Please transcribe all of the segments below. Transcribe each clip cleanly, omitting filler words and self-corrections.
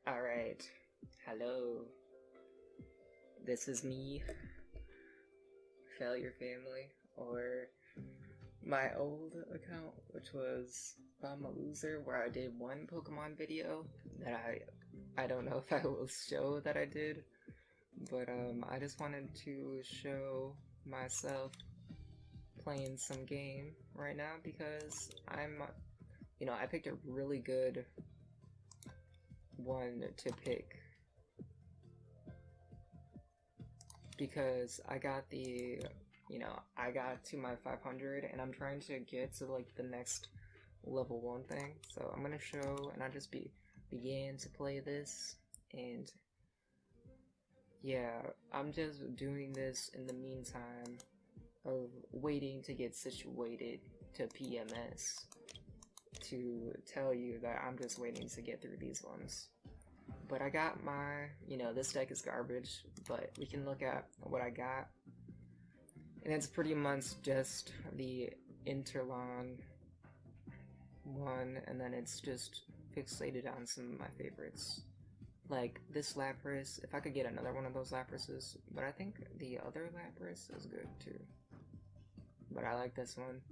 Alright, hello. This is me, Failure Family, or my old account, which was I'm a Loser, where I did one Pokemon video that I don't know if I will show that I did, but I just wanted to show myself playing some game right now because I picked a really good one to pick because I got I got to my 500 and I'm trying to get to like the next level 1 thing. So I'm gonna show and I just began to play this, and yeah, I'm just doing this in the meantime of waiting to get situated to PMS to tell you that I'm just waiting to get through these ones. But I got my, this deck is garbage, but we can look at what I got. And it's pretty much just the Interlon one, and then it's just fixated on some of my favorites. Like this Lapras, if I could get another one of those Laprases, but I think the other Lapras is good too. But I like this one.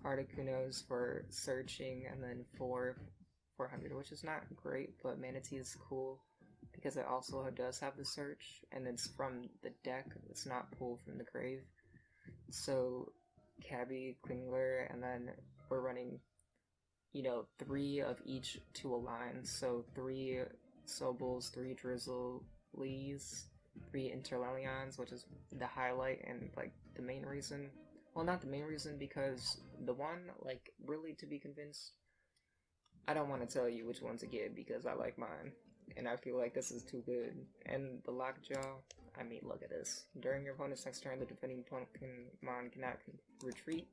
Articuno's for searching, and then 400, which is not great, but Manatee is cool because it also does have the search, and it's from the deck, it's not pulled from the grave. So Cabby, Klingler, and then we're running 3 of each to align, so 3 Sobbles, 3 Drizzlies, 3 Interlelions, which is the highlight and like the main reason. Well, not the main reason, because the one, like, really to be convinced, I don't want to tell you which one to get because I like mine, and I feel like this is too good. And the Lockjaw, I mean, look at this. During your opponent's next turn, the defending Pokemon cannot retreat,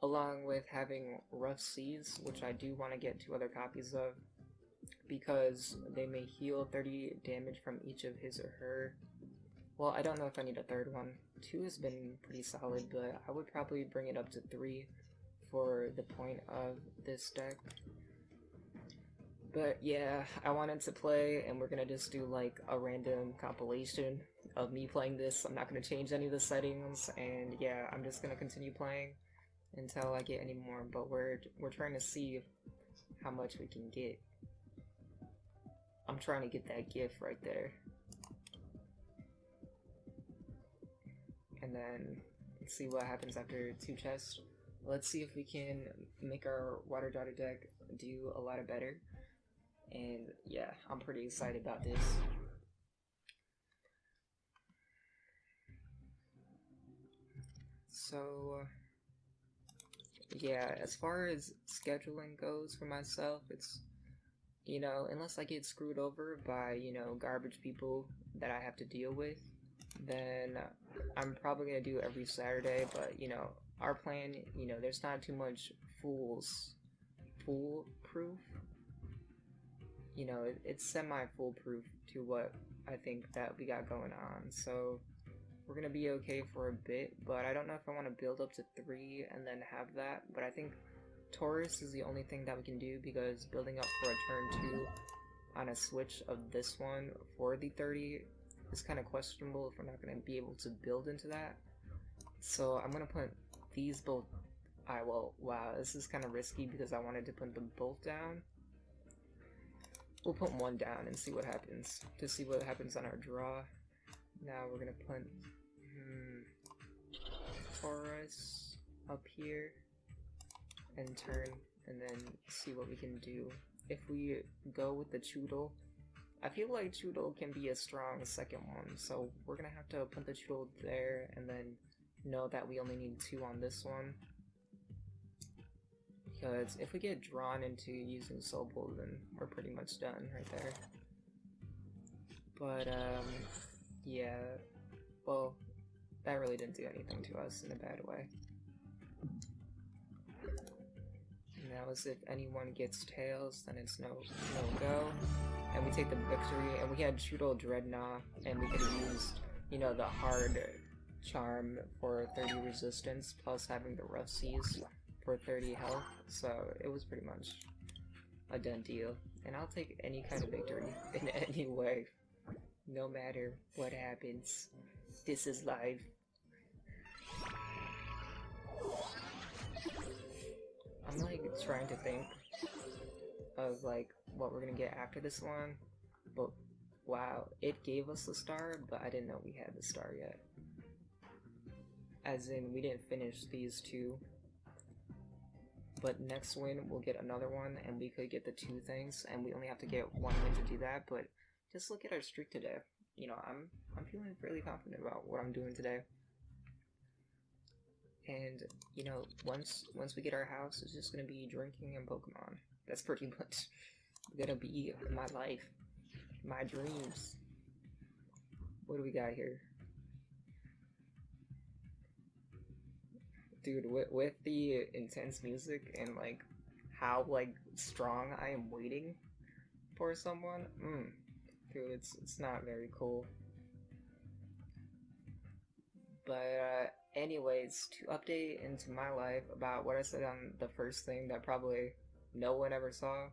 along with having Rough Seas, which I do want to get 2 other copies of, because they may heal 30 damage from each of his or her. Well, I don't know if I need a 3rd one. 2 has been pretty solid, but I would probably bring it up to 3 for the point of this deck. But yeah, I wanted to play, and we're gonna just do like a random compilation of me playing this. I'm not gonna change any of the settings, and yeah, I'm just gonna continue playing until I get any more. But we're trying to see how much we can get. I'm trying to get that gift right there. And then let's see what happens after 2 chests. Let's see if we can make our Water Dotted deck do a lot better. And yeah, I'm pretty excited about this. So yeah, as far as scheduling goes for myself, it's unless I get screwed over by garbage people that I have to deal with, then I'm probably gonna do every Saturday. But our plan, there's not too much foolproof. It's semi-foolproof to what I think that we got going on. So we're gonna be okay for a bit, but I don't know if I want to build up to 3 and then have that. But I think Taurus is the only thing that we can do, because building up for a turn 2 on a switch of this one for the 30 is kind of questionable if we're not going to be able to build into that. So I'm going to put these both. Wow, this is kind of risky because I wanted to put them both down. We'll put 1 down and see what happens, to see what happens on our draw. Now we're going to put Taurus up here and turn, and then see what we can do. If we go with the Choodle, I feel like Choodle can be a strong 2nd one, so we're gonna have to put the Choodle there and then know that we only need 2 on this one. Because if we get drawn into using Sobble, then we're pretty much done right there. But yeah, well, that really didn't do anything to us in a bad way. Now, as if anyone gets tails, then it's no go, and we take the victory. And we had Sword Shield Drednaw, and we could have used, the hard charm for 30 resistance, plus having the Rough Seas for 30 health. So it was pretty much a done deal. And I'll take any kind of victory in any way. No matter what happens. This is life. I'm like trying to think of like what we're gonna get after this one. But wow, it gave us the star, but I didn't know we had the star yet. As in, we didn't finish these two. But next win, we'll get another one, and we could get the 2 things, and we only have to get 1 win to do that. But just look at our streak today. You know, I'm feeling fairly confident about what I'm doing today. And you know, once we get our house, it's just gonna be drinking and Pokemon. That's pretty much gonna be my life, my dreams. What do we got here? Dude, with the intense music and like how like strong I am waiting for someone, dude, it's not very cool. But anyways, to update into my life about what I said on the first thing that probably no one ever saw,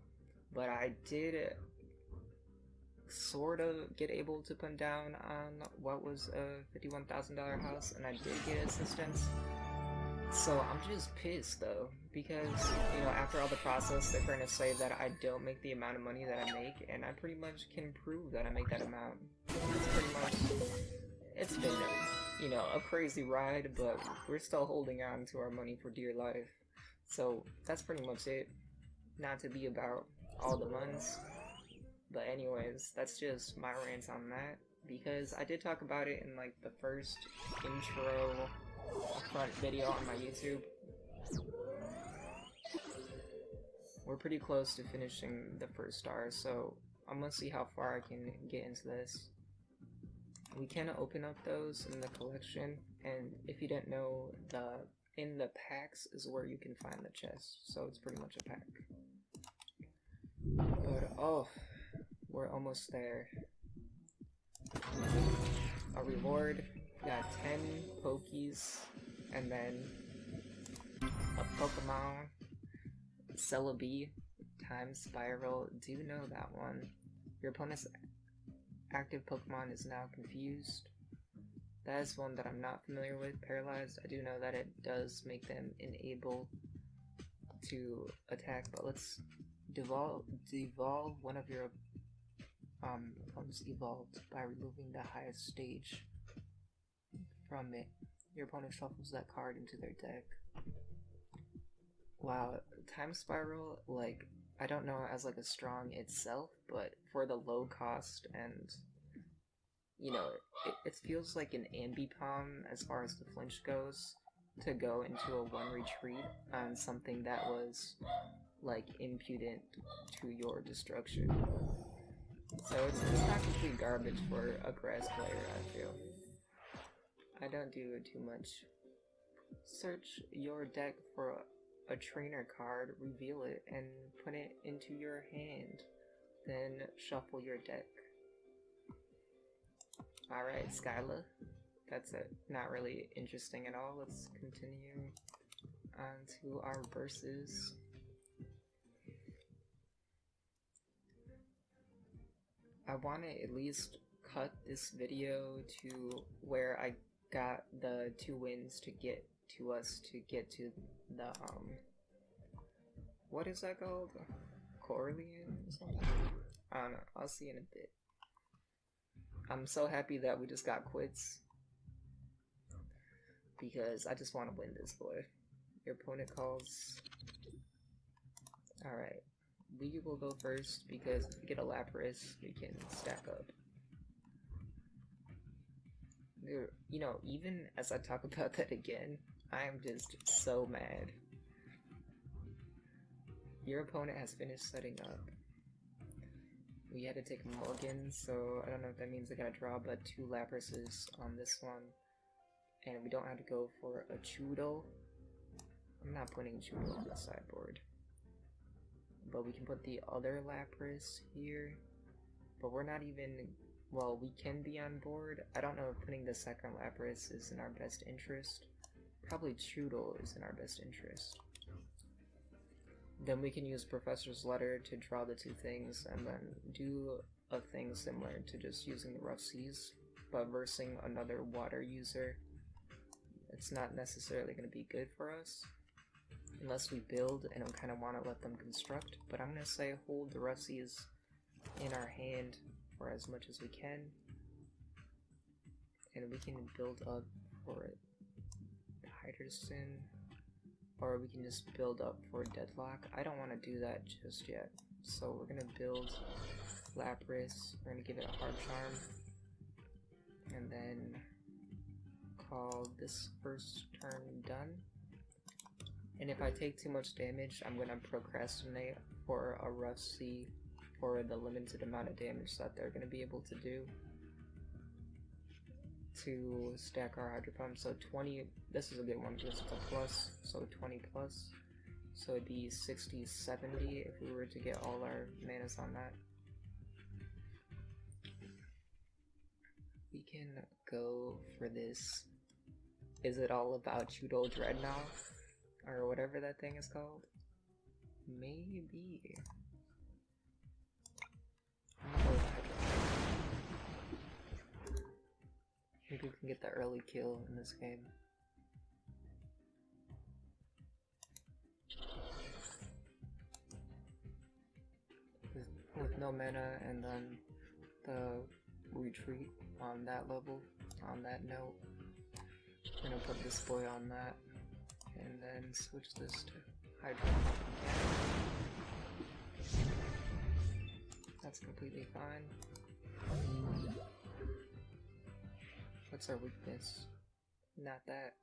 but I did sort of get able to put down on what was a $51,000 house, and I did get assistance. So I'm just pissed though, because, you know, after all the process, they're trying to say that I don't make the amount of money that I make, and I pretty much can prove that I make that amount. It's pretty much, it's been, you know, a crazy ride, but we're still holding on to our money for dear life. So that's pretty much it. Not to be about all the months, but anyways, that's just my rant on that, because I did talk about it in like the first intro front video on my YouTube. We're pretty close to finishing the first star, so I'm gonna see how far I can get into this. We can open up those in the collection, and if you didn't know, in the packs is where you can find the chest, so it's pretty much a pack. But oh, we're almost there. A reward. Got 10 Pokies, and then a Pokemon, Celebi, Time Spiral. Do you know that one? Your opponent's active Pokemon is now confused. That is one that I'm not familiar with. Paralyzed. I do know that it does make them unable to attack, but let's devolve one of your opponent's evolved by removing the highest stage from it. Your opponent shuffles that card into their deck. Wow, Time Spiral, like, I don't know as like a strong itself, but for the low cost and, you know, it feels like an ambipom as far as the flinch goes, to go into a 1 retreat on something that was like impudent to your destruction. So it's not complete garbage for a grass player, I feel. I don't do too much. Search your deck for a trainer card, reveal it, and put it into your hand. Then shuffle your deck. Alright, Skyla. That's it. Not really interesting at all. Let's continue on to our verses. I want to at least cut this video to where I got the 2 wins to get to us to get to the what is that called? Corlean or something? I don't know. I'll see in a bit. I'm so happy that we just got quits, because I just want to win this boy. Your opponent calls. Alright. We will go first, because if we get a Lapras, we can stack up. You know, even as I talk about that again, I'm just so mad. Your opponent has finished setting up. We had to take a mulligan, so I don't know if that means I gotta draw but 2 Laprases on this one. And we don't have to go for a Choodle. I'm not putting Choodle on the sideboard. But we can put the other Lapras here. But we're not even... Well, we can be on board. I don't know if putting the second Lapras is in our best interest. Probably Choodle is in our best interest. Then we can use Professor's Letter to draw the two things, and then do a thing similar to just using the Rough Seas, but versing another water user. It's not necessarily going to be good for us, unless we build and we kind of want to let them construct, but I'm going to say hold the Rough Seas in our hand for as much as we can, and we can build up for Hyderson, or we can just build up for Deadlock. I don't want to do that just yet, so we're going to build Lapras, we're going to give it a Hard Charm, and then call this first turn done. And if I take too much damage, I'm going to procrastinate for a Rough Sea for the limited amount of damage that they're going to be able to do to stack our Hydro Pump. So 20, this is a good one because it's a plus, so 20 plus. So it'd be 60, 70 if we were to get all our manas on that. We can go for this. Is it all about Swindled Drednaw? Or whatever that thing is called? Maybe. I'm gonna go with Hydro. Maybe we can get the early kill in this game. With no mana and then the retreat on that level, on that note. We're gonna put this boy on that. And then switch this to Hydro again. That's completely fine. What's our weakness? Not that.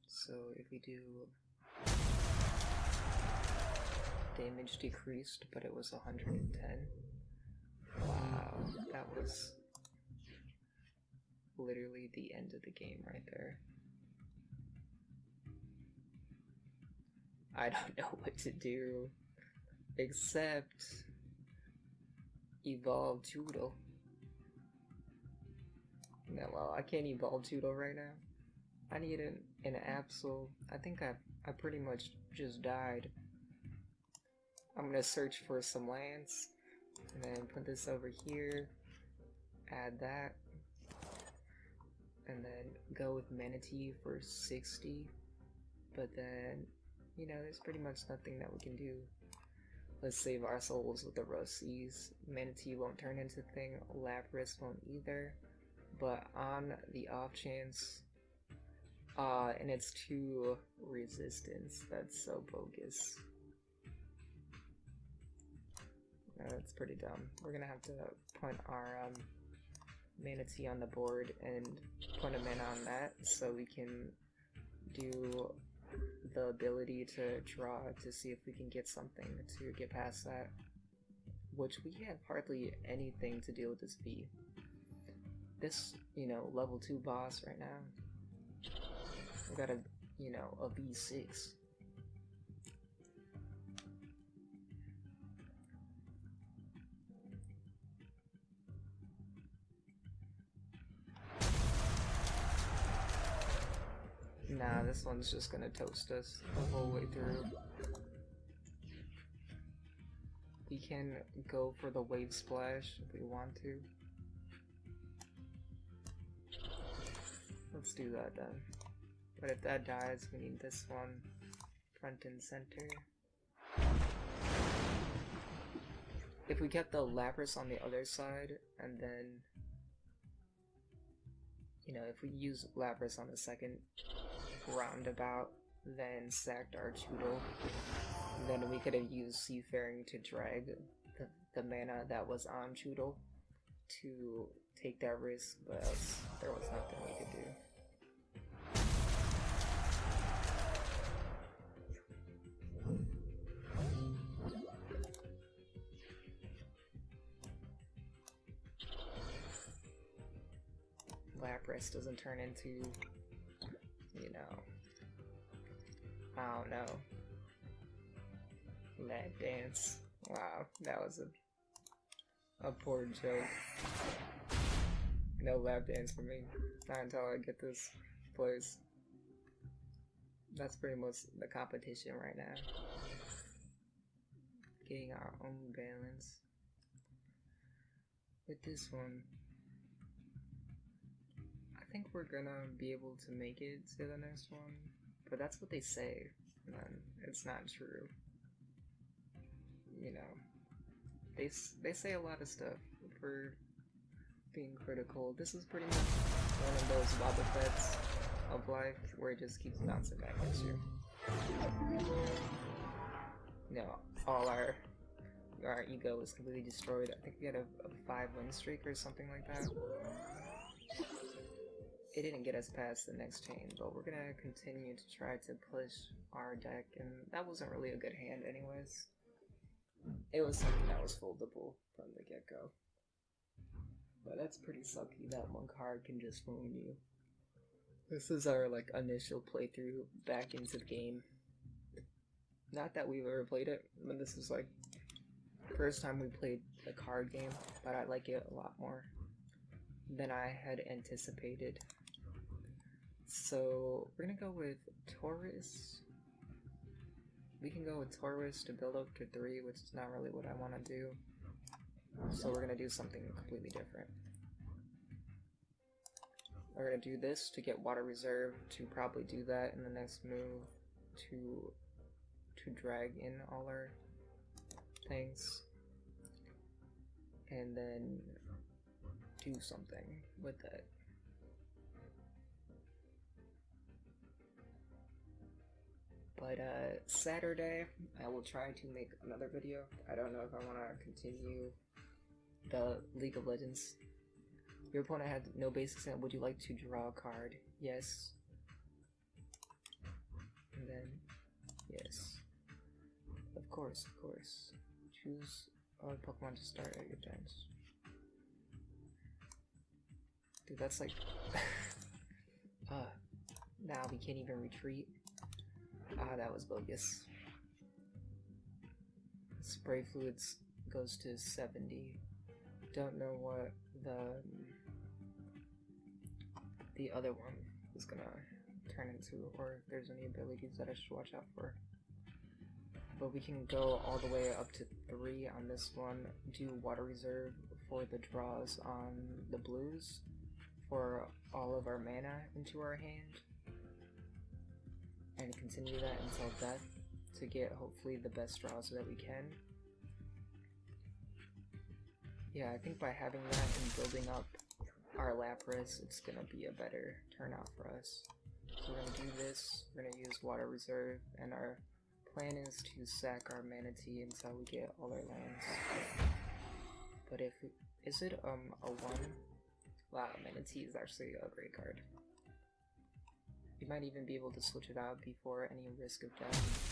So if we do damage decreased, but it was 110. Wow, that was literally the end of the game right there. I don't know what to do except evolve Toodle. No, well, I can't evolve Toodle right now. I need an Absol. I think I pretty much just died. I'm gonna search for some lands and then put this over here, add that, and then go with Manatee for 60, but then, you know, there's pretty much nothing that we can do. Let's save our souls with the Rough Seas. Manatee won't turn into thing, Lapras won't either, but on the off chance, and it's 2 resistance, that's so bogus. That's pretty dumb. We're gonna have to put our Manatee on the board and put him in on that so we can do the ability to draw to see if we can get something to get past that, which we have hardly anything to deal with this V. This, you know, level 2 boss right now, we got a, you know, a V6. Nah, this one's just gonna toast us the whole way through. We can go for the Wave Splash if we want to. Let's do that then. But if that dies, we need this one front and center. If we kept the Lapras on the other side, and then, you know, if we use Lapras on the second roundabout, then sacked our Toodle, then we could have used Seafaring to drag the mana that was on Toodle to take that risk, but there was nothing we could do. Lapras doesn't turn into, you know, I don't know, Lap Dance. Wow, that was a poor joke. No Lap Dance for me. Not until I get this place. That's pretty much the competition right now. Getting our own balance. With this one, I think we're gonna be able to make it to the next one, but that's what they say, and it's not true. You know, they say a lot of stuff for being critical. This is pretty much one of those Boba Fett's of life where it just keeps bouncing back at you. You know, all our ego is completely destroyed. I think we had a 5-win streak or something like that. It didn't get us past the next chain, but we're gonna continue to try to push our deck, and that wasn't really a good hand anyways. It was something that was foldable from the get-go. But that's pretty sucky that one card can just ruin you. This is our like initial playthrough back into the game. Not that we've ever played it, but this is like the first time we played a card game, but I like it a lot more than I had anticipated. So we're gonna go with Taurus. We can go with Taurus to build up to 3, which is not really what I want to do. So we're gonna do something completely different. We're gonna do this to get water reserve, to probably do that in the next move to drag in all our things, and then do something with that. But Saturday I will try to make another video. I don't know if I want to continue the League of Legends. Your opponent had no basics in it. Would you like to draw a card? Yes. And then yes. Of course, of course. Choose a Pokemon to start at your turns. Dude, that's like now we can't even retreat. That was bogus. Spray fluids goes to 70. Don't know what the other one is gonna turn into, or if there's any abilities that I should watch out for. But we can go all the way up to 3 on this one, do water reserve for the draws on the blues, for all of our mana into our hand, and continue that until death to get hopefully the best draws that we can. Yeah, I think by having that and building up our Lapras, it's gonna be a better turnout for us. So we're gonna do this, we're gonna use water reserve, and our plan is to sack our Manatee until we get all our lands. But if is it a 1? Wow, Manatee is actually a great card. You might even be able to switch it out before any risk of death.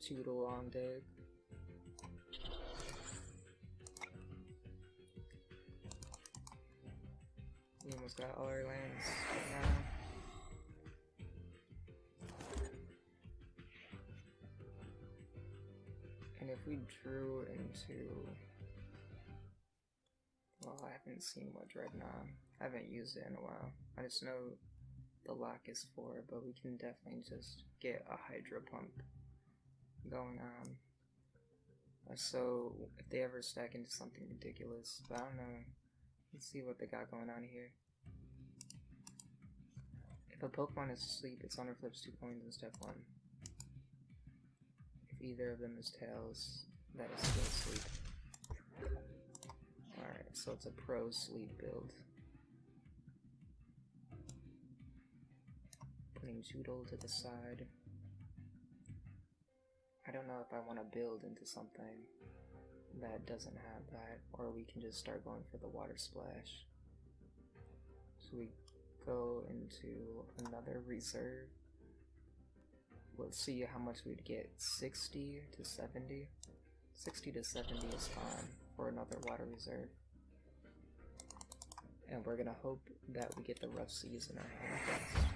Shoot a long dig. We almost got all our lands now. And if we drew into... Well, I haven't seen what Drednaw. I haven't used it in a while. I just know the lock is 4, but we can definitely just get a Hydro Pump going on. So if they ever stack into something ridiculous, but I don't know. Let's see what they got going on here. If a Pokemon is asleep, its owner flips 2 coins in step 1. If either of them is tails, that is still asleep. Alright, so it's a pro sleep build. Putting Joodle to the side. I don't know if I want to build into something that doesn't have that, or we can just start going for the water splash. So we go into another reserve. We'll see how much we'd get. 60 to 70. 60 to 70 is fine for another water reserve. And we're gonna hope that we get the Rough Seas in our hand first.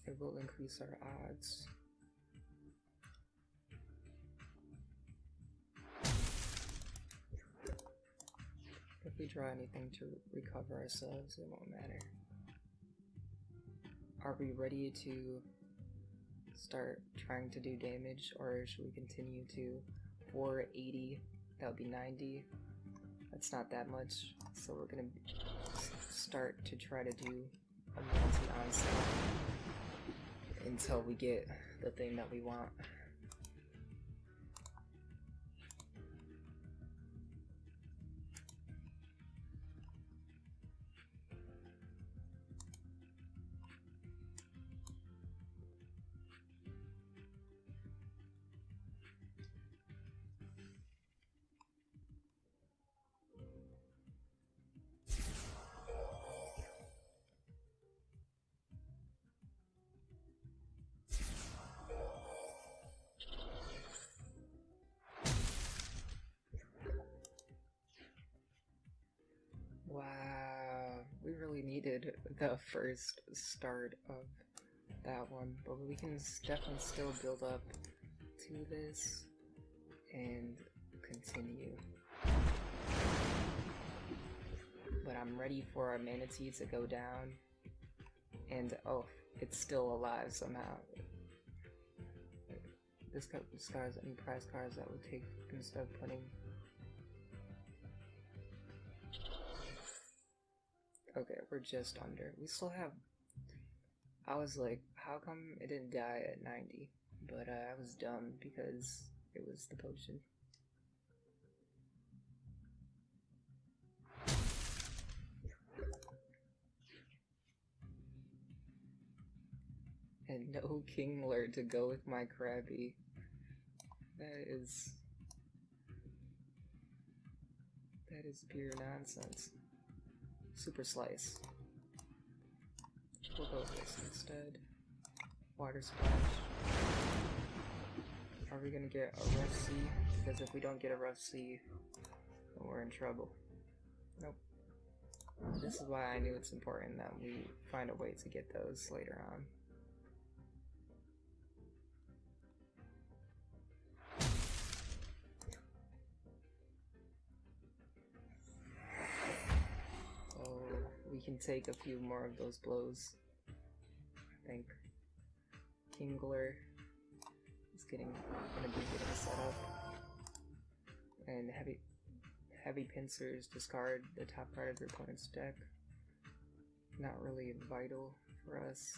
It will increase our odds. we draw anything to recover ourselves, it won't matter. Are we ready to start trying to do damage, or should we continue to 480? That would be 90. That's not that much, so we're gonna start to try to do a multi-onslaught until we get the thing that we want. Wow, we really needed the first start of that one, but we can definitely still build up to this and continue. But I'm ready for our manatee to go down, and oh, it's still alive somehow. This discards any prize cards that would take instead of putting. Okay, we're just under. We still have. I was like, how come it didn't die at 90? But I was dumb because it was the potion. And no Kingler to go with my Krabby. That is pure nonsense. Super Slice. We'll go with this instead. Water Splash. Are we gonna get a rough sea? Because if we don't get a rough sea, then we're in trouble. Nope. This is why I knew it's important that we find a way to get those later on. We can take a few more of those blows. I think Kingler is gonna be getting set up, and heavy pincers discard the top card of your opponent's deck. Not really vital for us,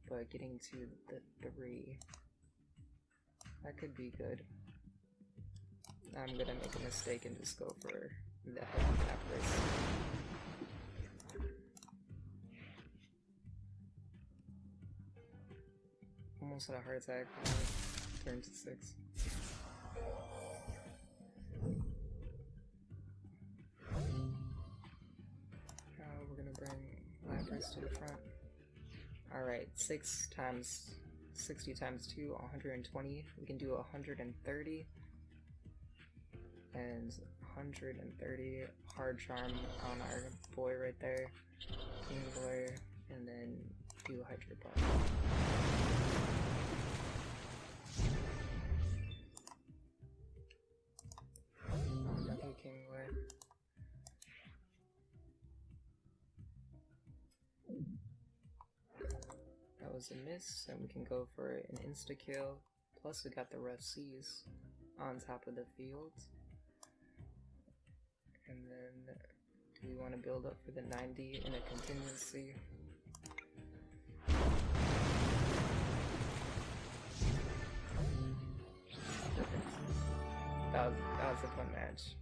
but getting to the 3, that could be good. I'm gonna make a mistake and just go for the heavy cap race. Almost had a heart attack when I turned to 6. We're gonna bring Lapras to the front. Alright, 6 times 60 times 2, 120. We can do 130. And 130 hard charm on our boy right there. Kingler, and then do a Hydro Pump. Another Kingler. That was a miss, and we can go for an insta-kill. Plus we got the rough seas on top of the field. And then, do we want to build up for the 90 in a contingency? That was a fun match.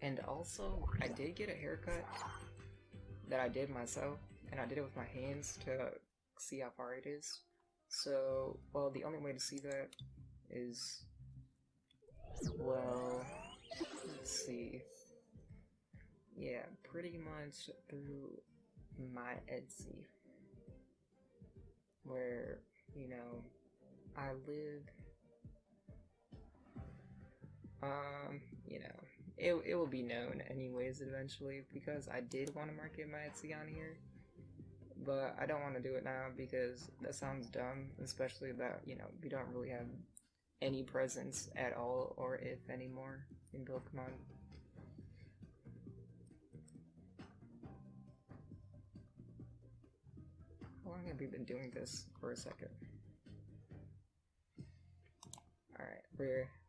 And also, I did get a haircut that I did myself, and I did it with my hands to see how far it is. So, well, the only way to see that is, well, let's see. Yeah, pretty much through my Etsy, where, you know, I live, you know, it will be known anyways eventually, because I did want to market my Etsy on here, but I don't want to do it now because that sounds dumb, especially that, you know, we don't really have any presence at all, or if anymore, in Pokemon. How long have we been doing this for a second? Alright,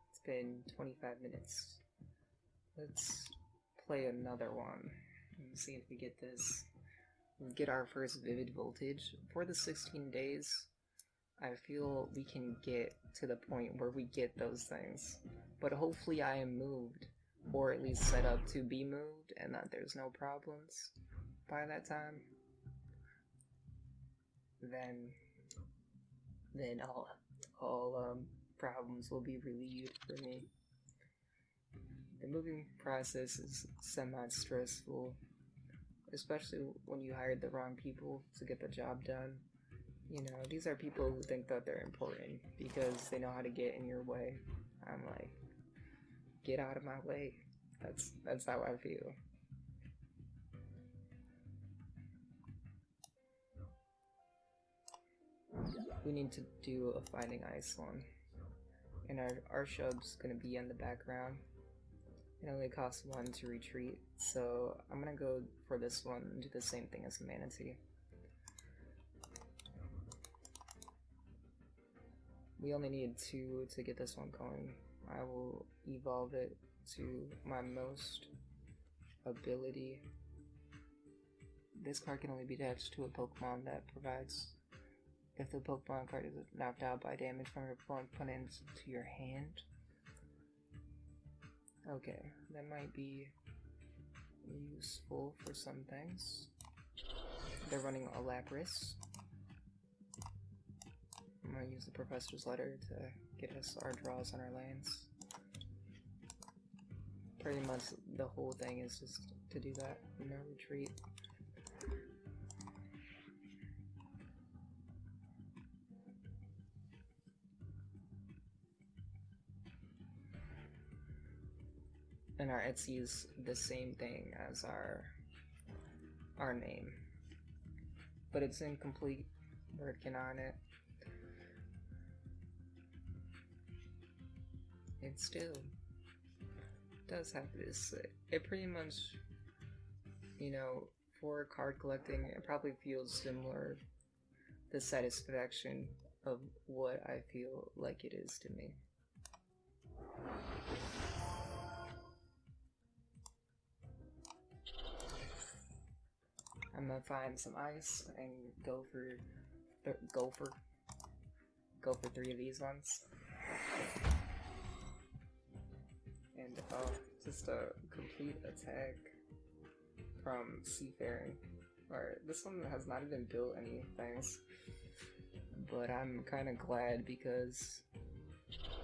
it's been 25 minutes. Let's play another one and see if we get this. Get our first Vivid Voltage. For the 16 days, I feel we can get to the point where we get those things. But hopefully I am moved, or at least set up to be moved, and that there's no problems by that time. Then all problems will be relieved for me. The moving process is semi-stressful, especially when you hired the wrong people to get the job done. You know, these are people who think that they're important because they know how to get in your way. I'm like, get out of my way. That's how I feel. We need to do a Finding Ice one. And our shub's gonna be in the background. It only costs 1 to retreat, so I'm gonna go for this one and do the same thing as Manatee. We only need 2 to get this one going. I will evolve it to my most ability. This card can only be attached to a Pokemon that provides if the Pokemon card is knocked out by damage from your opponent to your hand. Okay, that might be useful for some things. They're running a Lapras. I'm gonna use the Professor's Letter to get us our draws on our lands. Pretty much the whole thing is just to do that, no retreat. And our Etsy is the same thing as our name, but it's incomplete. Working on it. It still does have this. It pretty much, you know, for card collecting, it probably feels similar. The satisfaction of what I feel like it is to me. I'm gonna find some ice and go for 3 of these ones. And just a complete attack from Seafaring. Alright, this one has not even built any things, but I'm kind of glad because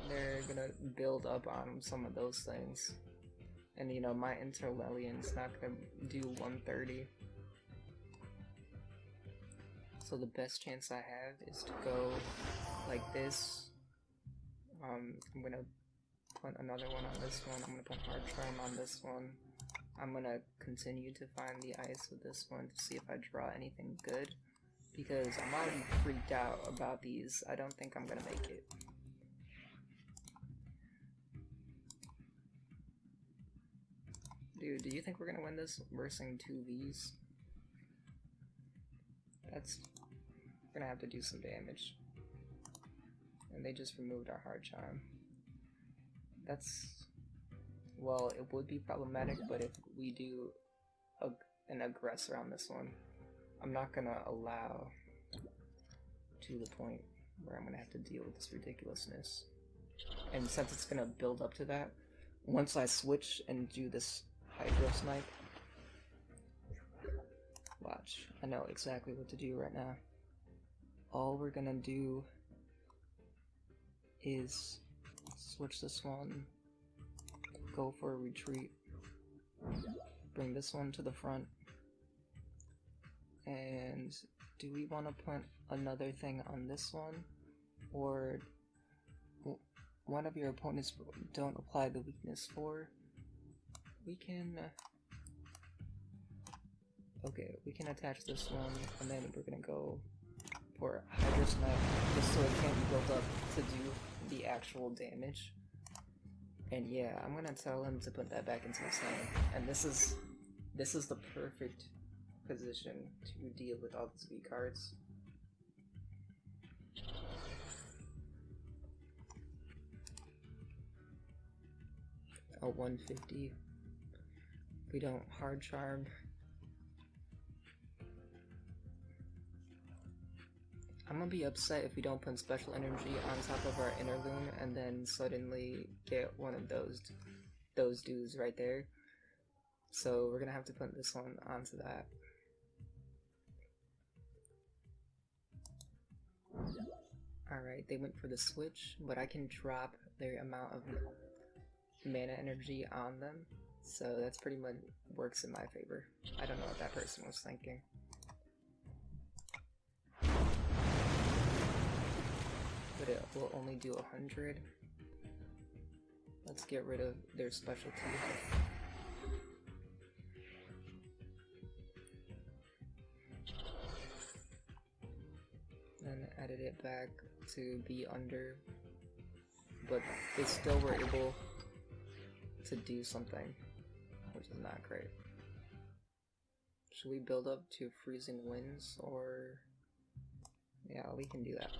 they're gonna build up on some of those things. And you know, my Interlelian's not gonna do 130. So the best chance I have is to go like this. I'm gonna put another one on this one. I'm gonna put Hard Charm on this one. I'm gonna continue to find the ice with this one to see if I draw anything good, because I'm already freaked out about these. I don't think I'm gonna make it. Dude, do you think we're gonna win this versing 2Vs? We're gonna have to do some damage. And they just removed our Hard Charm. Well, it would be problematic, but if we do an aggressor on this one, I'm not gonna allow to the point where I'm gonna have to deal with this ridiculousness. And since it's gonna build up to that, once I switch and do this Hydro Snipe, watch, I know exactly what to do right now. All we're gonna do is switch this one, go for a retreat, bring this one to the front, and do we want to put another thing on this one, or one of your opponents don't apply the weakness for? We can Okay, we can attach this one, and then we're gonna go for Hydra Snipe, just so it can't build up to do the actual damage. And yeah, I'm gonna tell him to put that back into his hand. And this is the perfect position to deal with all these V cards. A 150. We don't hard charm. I'm gonna be upset if we don't put special energy on top of our inner loon and then suddenly get one of those dudes right there. So we're gonna have to put this one onto that. Alright, they went for the switch, but I can drop their amount of mana energy on them, so that's pretty much works in my favor. I don't know what that person was thinking. But it will only do 100. Let's get rid of their specialty. Then added it back to be under, but they still were able to do something, which is not great. Should we build up to freezing winds, or yeah, we can do that.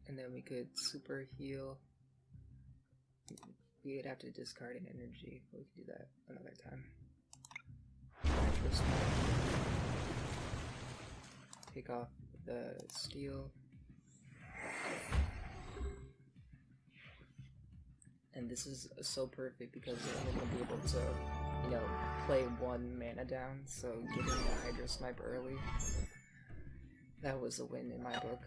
And then we could super heal. We'd have to discard an energy, but we could do that another time. Take off the steel. And this is so perfect because we're only going to be able to, you know, play one mana down, so getting the Hydra Snipe early, that was a win in my book.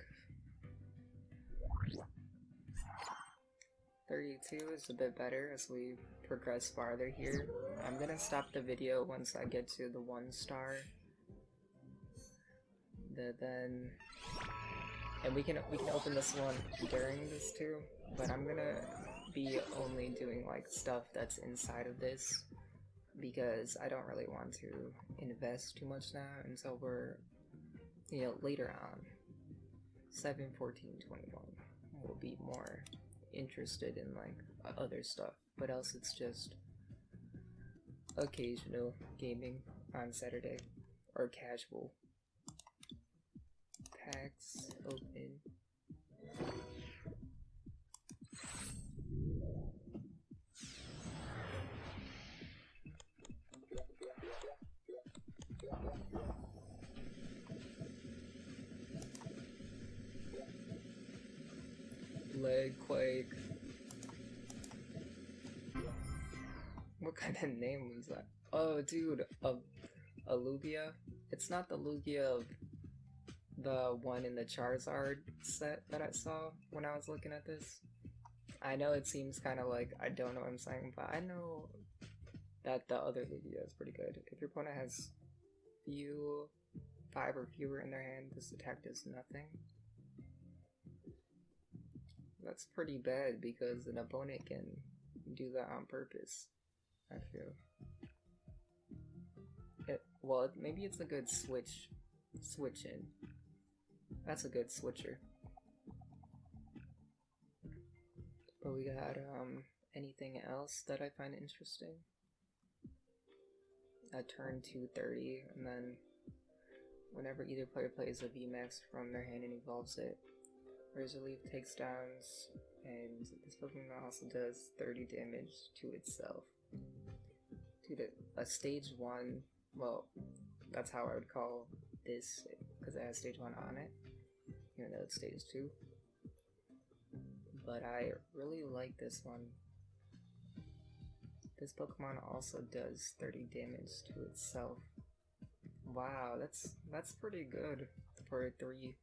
32 is a bit better as we progress farther here. I'm gonna stop the video once I get to the 1 star. And we can open this one during this too, but I'm gonna be only doing like stuff that's inside of this because I don't really want to invest too much now until we're, you know, later on. 7, 14, 21 will be more interested in like other stuff, but else it's just occasional gaming on Saturday or casual. Packs open. Leg quake. What kind of name was that? Oh, dude, a Lugia. It's not the Lugia of the one in the Charizard set that I saw when I was looking at this. I know it seems kind of like I don't know what I'm saying, but I know that the other Lugia is pretty good. If your opponent has 5 or fewer in their hand, this attack does nothing. That's pretty bad because an opponent can do that on purpose, I feel. Well, maybe it's a good switch in. That's a good switcher. But we got anything else that I find interesting? A turn 230, and then whenever either player plays a VMAX from their hand and evolves it, Razor Leaf takes downs, and this Pokemon also does 30 damage to itself. Dude, a stage 1, well, that's how I would call this, because it has stage 1 on it, even though it's stage 2. But I really like this one. This Pokemon also does 30 damage to itself. Wow, that's pretty good for a 3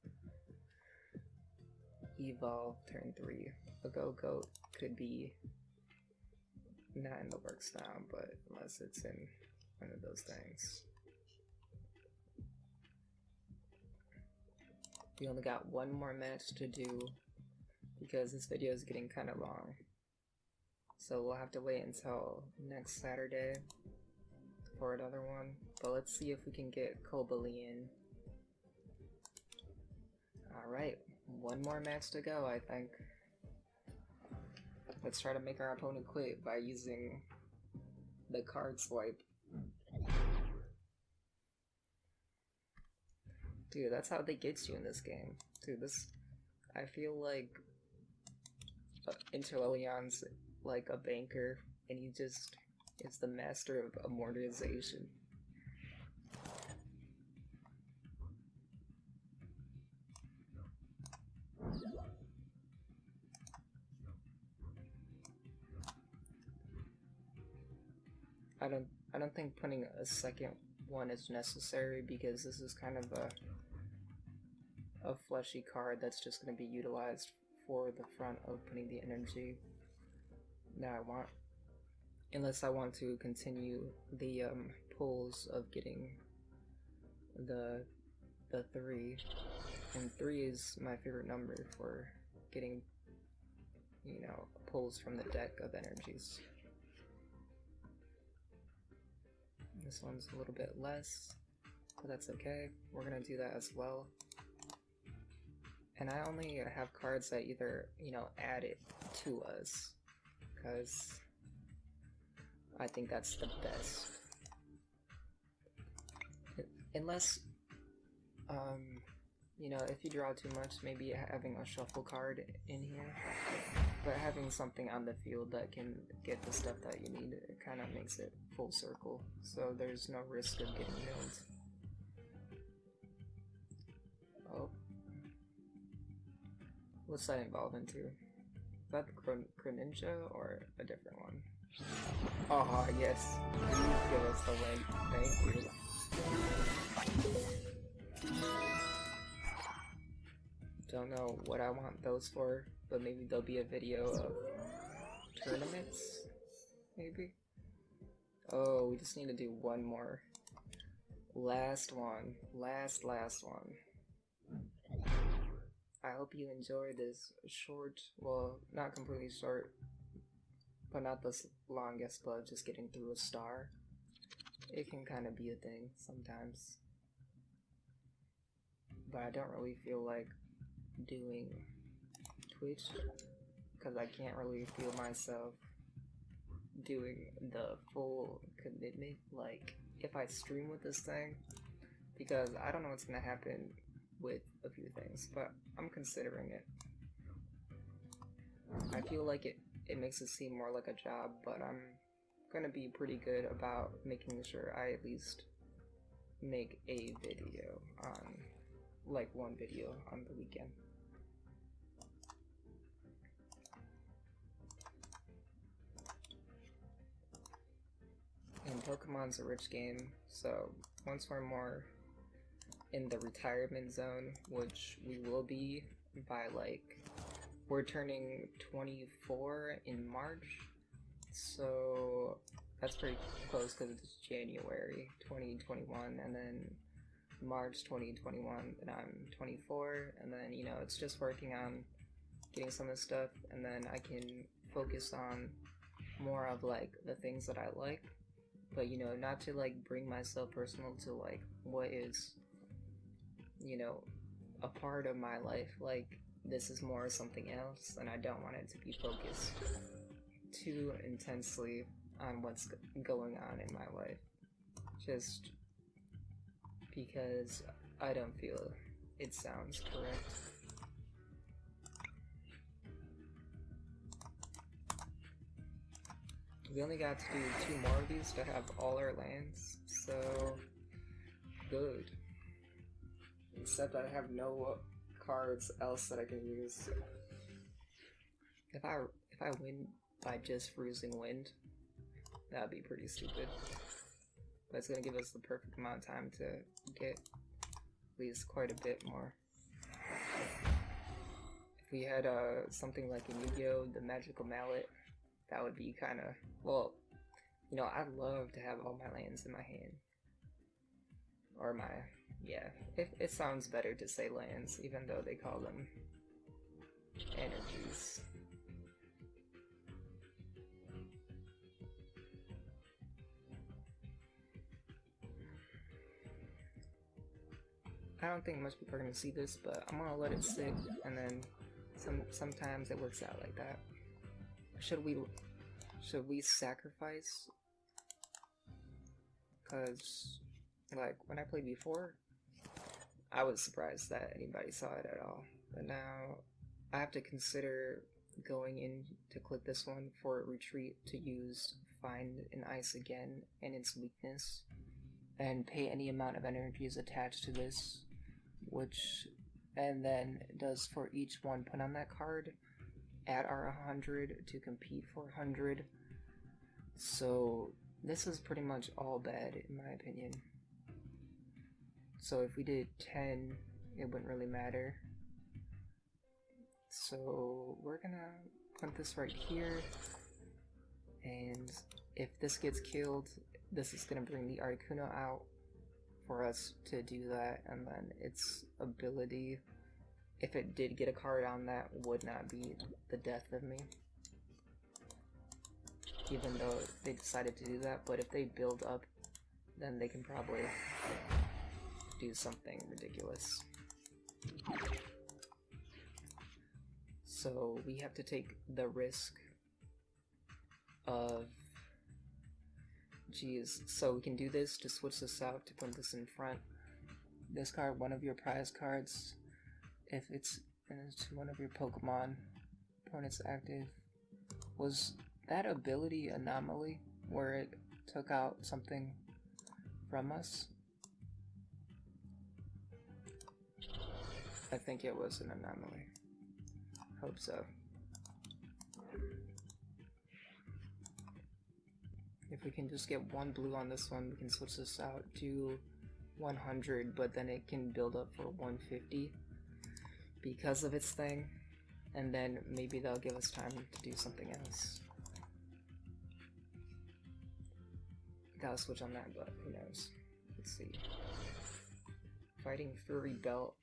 evolve turn 3. A Go-Goat could be not in the works now, but unless it's in one of those things. We only got one more match to do because this video is getting kind of long. So we'll have to wait until next Saturday for another one, but let's see if we can get Kobalian. Alright, one more match to go, I think. Let's try to make our opponent quit by using the card swipe. Dude, that's how they get you in this game. Dude, this... I feel like Interlillion's like a banker, and he just is the master of amortization. I don't think putting a second one is necessary, because this is kind of a fleshy card that's just going to be utilized for the front opening the energy that I want, unless I want to continue the pulls of getting the 3, and 3 is my favorite number for getting, you know, pulls from the deck of energies. This one's a little bit less, but that's okay. We're gonna do that as well. And I only have cards that either, you know, add it to us, because I think that's the best. Unless, you know, if you draw too much, maybe having a shuffle card in here, but having something on the field that can get the stuff that you need, it kind of makes it full circle, so there's no risk of getting milled. Oh. What's that evolve into? Is that the Greninja or a different one? Oh yes, please give us the win. Thank you. Don't know what I want those for, but maybe there'll be a video of tournaments, maybe? Oh, we just need to do one more. Last one. Last one. I hope you enjoy this short, well, not completely short, but not the longest, but just getting through a star. It can kind of be a thing sometimes. But I don't really feel like doing Twitch, because I can't really feel myself doing the full commitment, like, if I stream with this thing, because I don't know what's gonna happen with a few things, but I'm considering it. I feel like it makes it seem more like a job, but I'm gonna be pretty good about making sure I at least make a video on, like, one video on the weekend. And Pokemon's a rich game, so once we're more in the retirement zone, which we will be by, like, we're turning 24 in March, so that's pretty close because it's January 2021, and then March 2021, and I'm 24, and then, you know, it's just working on getting some of the stuff, and then I can focus on more of, like, the things that I like, but, you know, not to, like, bring myself personal to, like, what is, you know, a part of my life. Like, this is more something else, and I don't want it to be focused too intensely on what's going on in my life, just because I don't feel it sounds correct. We only got to do 2 more of these to have all our lands, so good. Except I have no cards else that I can use. If I win by just freezing wind, that'd be pretty stupid. But it's gonna give us the perfect amount of time to get at least quite a bit more. If we had something like in Yu-Gi-Oh! The Magical Mallet, that would be kind of, well, you know, I'd love to have all my lands in my hand. Or my, yeah, it sounds better to say lands, even though they call them energies. I don't think most people are gonna see this, but I'm gonna let it sit, and then sometimes it works out like that. Should we sacrifice? Cause like when I played before, I was surprised that anybody saw it at all. But now I have to consider going in to click this one for retreat to use find an ice again and its weakness, and pay any amount of energies attached to this, which and then does for each one put on that card add our 100 to compete for 100. So this is pretty much all bad in my opinion. So if we did 10, it wouldn't really matter. So we're gonna put this right here, and if this gets killed, this is gonna bring the Articuno out for us to do that, and then its ability, if it did get a card on that, would not be the death of me. Even though they decided to do that, but if they build up, then they can probably do something ridiculous. So we have to take the risk of, geez, so we can do this to switch this out to put this in front. This card, one of your prize cards, if it's to one of your Pokemon, opponent's active, was that ability anomaly where it took out something from us? I think it was an anomaly. Hope so. If we can just get one blue on this one, we can switch this out to 100, but then it can build up for 150 because of its thing, and then maybe they'll give us time to do something else. Gotta switch on that, but who knows. Let's see. Fighting Fury Belt.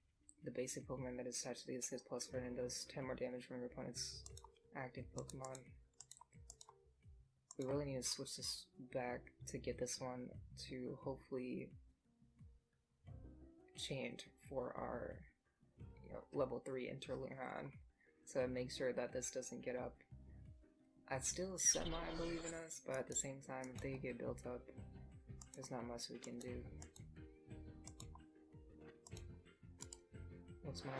The basic Pokemon that is attached to this gets +4 and does 10 more damage from your opponent's active Pokemon. We really need to switch this back to get this one to hopefully chant for our level 3 Interleon, so make sure that this doesn't get up. I still semi-believe in us, but at the same time, if they get built up, there's not much we can do. What's mine?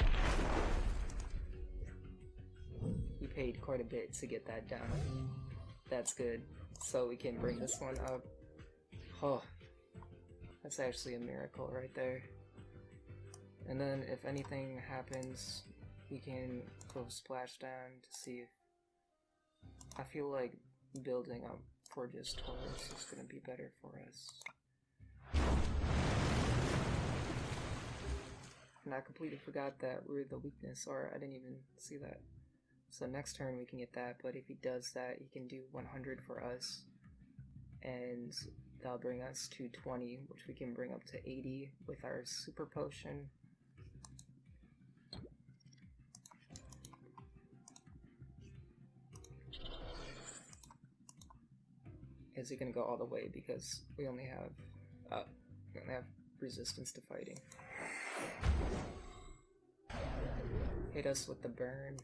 He paid quite a bit to get that down. That's good. So we can bring this one up. Oh, that's actually a miracle right there. And then if anything happens, we can go splash down to see if... I feel like building up for just Taurus is going to be better for us. And I completely forgot that we're the weakness, or I didn't even see that. So next turn we can get that, but if he does that, he can do 100 for us. And that'll bring us to 20, which we can bring up to 80 with our Super Potion. Is he gonna go all the way because we only have resistance to fighting. Hit us with the burn.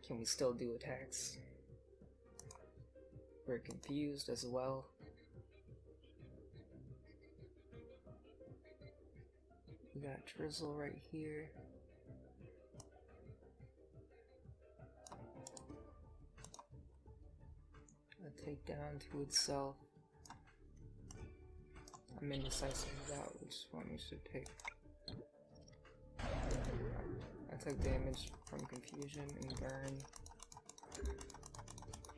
Can we still do attacks? We're confused as well. We got Drizzle right here. A takedown to itself. I'm indecisive about which one we should pick. I took damage from confusion and burn.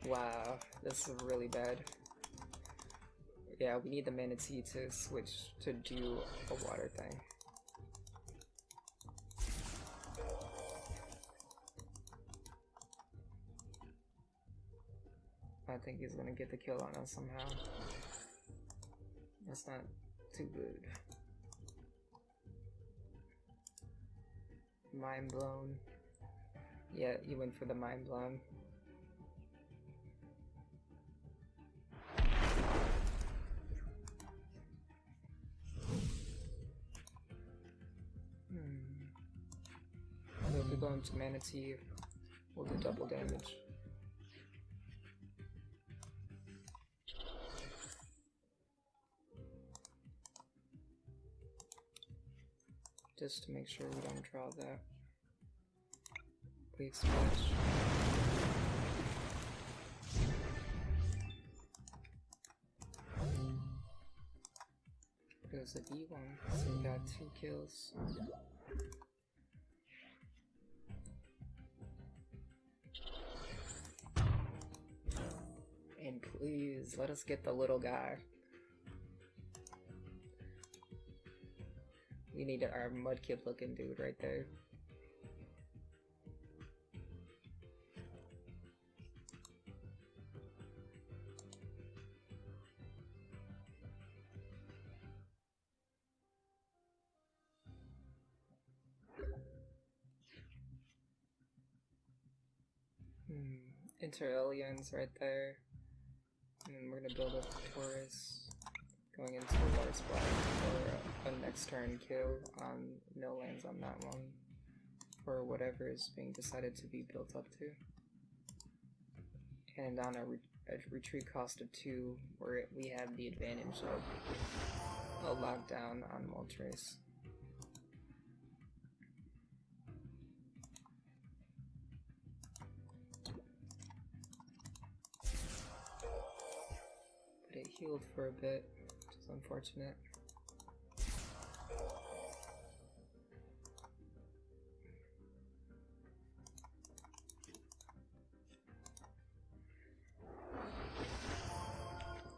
Wow, this is really bad. Yeah, we need the Manatee to switch to do a water thing. I think he's gonna get the kill on us somehow. That's not too good. Mind blown. Yeah, he went for the mind blown. go into Manatee, we'll do double damage. Just to make sure we don't draw that. Wave splash. It was a E1, so we got 2 kills. And please, let us get the little guy. We need our mudkip looking dude right there. Inter-aliens right there. And we're gonna build up Taurus. Going into a water splash for a next turn kill on no lands on that one. For whatever is being decided to be built up to. And on a retreat cost of 2, where we have the advantage of a lockdown on Moltres. But it healed for a bit, which is unfortunate.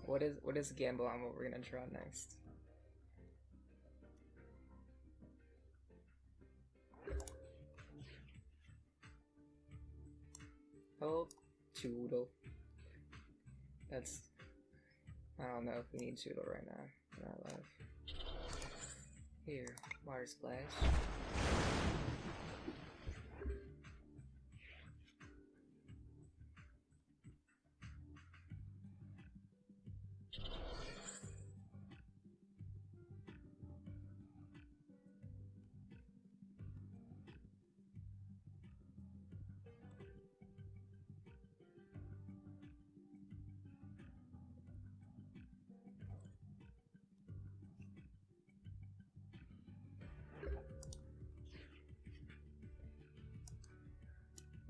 What is gamble on what we're gonna draw next? Oh, Choodle. That's, I don't know if we need Choodle right now in our life. Here, water splash.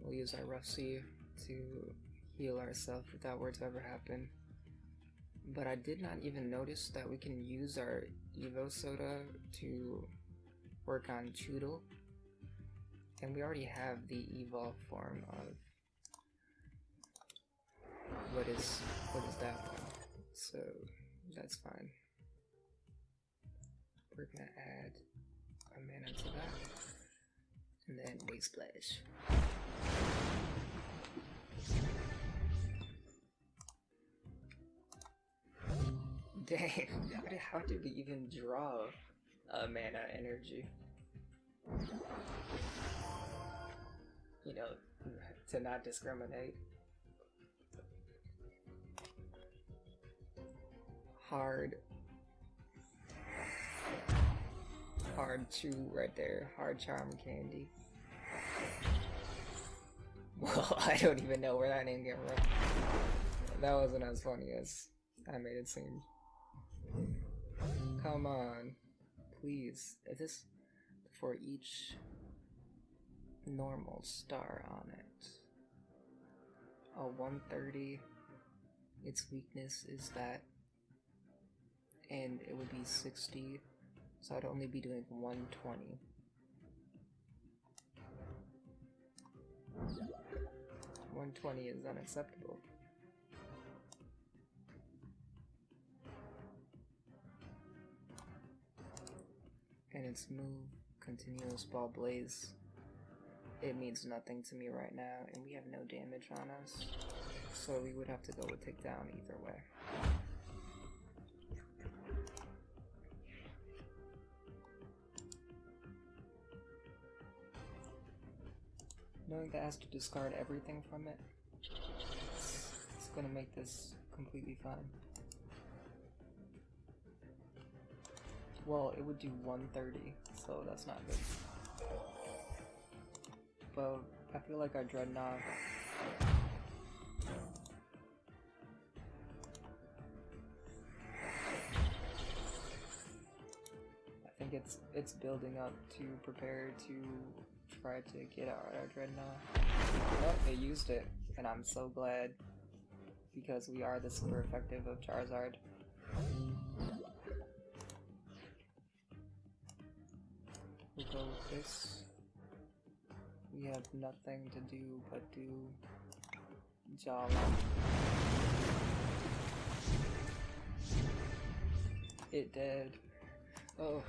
We'll use our Rough Sea to heal ourselves if that were to ever happen. But I did not even notice that we can use our Evo Soda to work on Choodle. And we already have the evolve form of what is that one? So that's fine. We're gonna add a mana to that. And then Wave Splash. Dang, how did we even draw a mana energy? You know, to not discriminate. Hard chew right there. Hard charm candy. Well, I don't even know where that name came from. That wasn't as funny as I made it seem. Come on. Please. Is this for each normal star on it? Oh, 130. Its weakness is that. And it would be 60. So I'd only be doing 120. $120 is unacceptable. And its move, Continuous Ball Blaze, it means nothing to me right now, and we have no damage on us, so we would have to go with takedown either way. Knowing that I have to discard everything from it, it's gonna make this completely fine. Well, it would do 130, so that's not good. But I feel like our Drednaw. I think it's building up to prepare to try to get out our Drednaw. Oh, they used it, and I'm so glad, because we are the super effective of Charizard. We'll go with this. We have nothing to do but do Jolly. It did. Oh.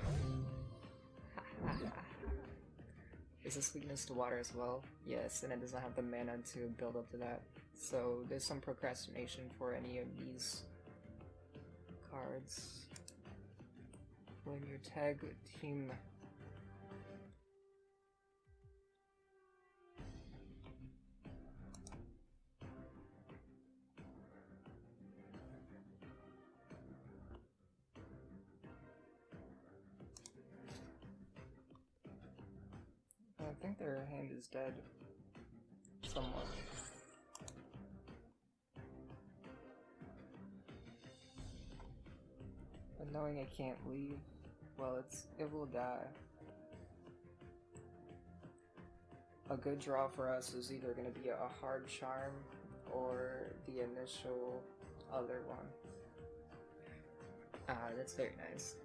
Is this weakness to water as well? Yes, and it doesn't have the mana to build up to that. So there's some procrastination for any of these cards. When you tag team. I think their hand is dead. Somewhat. But knowing it can't leave, well, it will die. A good draw for us is either going to be a hard charm or the initial other one. Ah, that's very nice.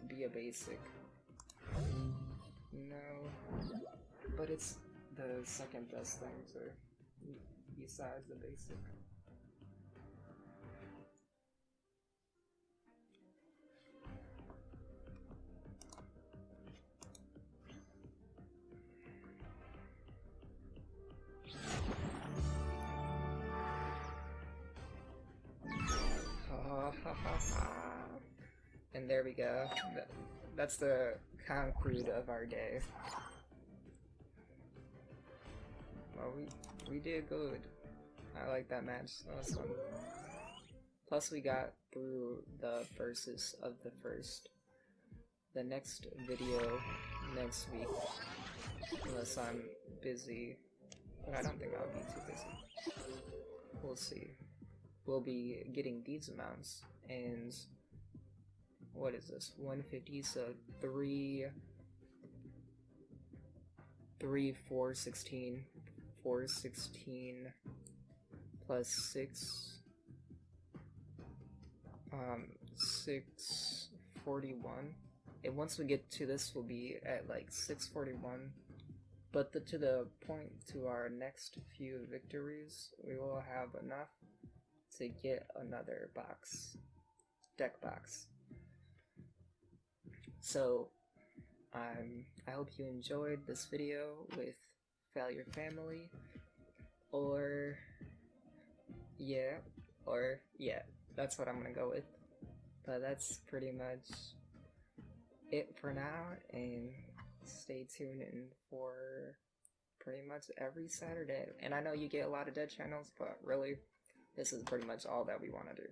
Be a basic. No, but it's the second best thing besides the basic. And there we go. That's the conclude of our day. Well, we did good. I like that match. That was fun. Plus, we got through the versus of the first. The next video next week, unless I'm busy, but I don't think I'll be too busy. We'll see. We'll be getting these amounts, and what is this? 150, so 416 plus 6, 641. And once we get to this, we'll be at like 641. But to the point to our next few victories, we will have enough to get another deck box. So, I hope you enjoyed this video with Failure Family, or yeah, that's what I'm gonna go with. But that's pretty much it for now, and stay tuned in for pretty much every Saturday. And I know you get a lot of dead channels, but really, this is pretty much all that we want to do.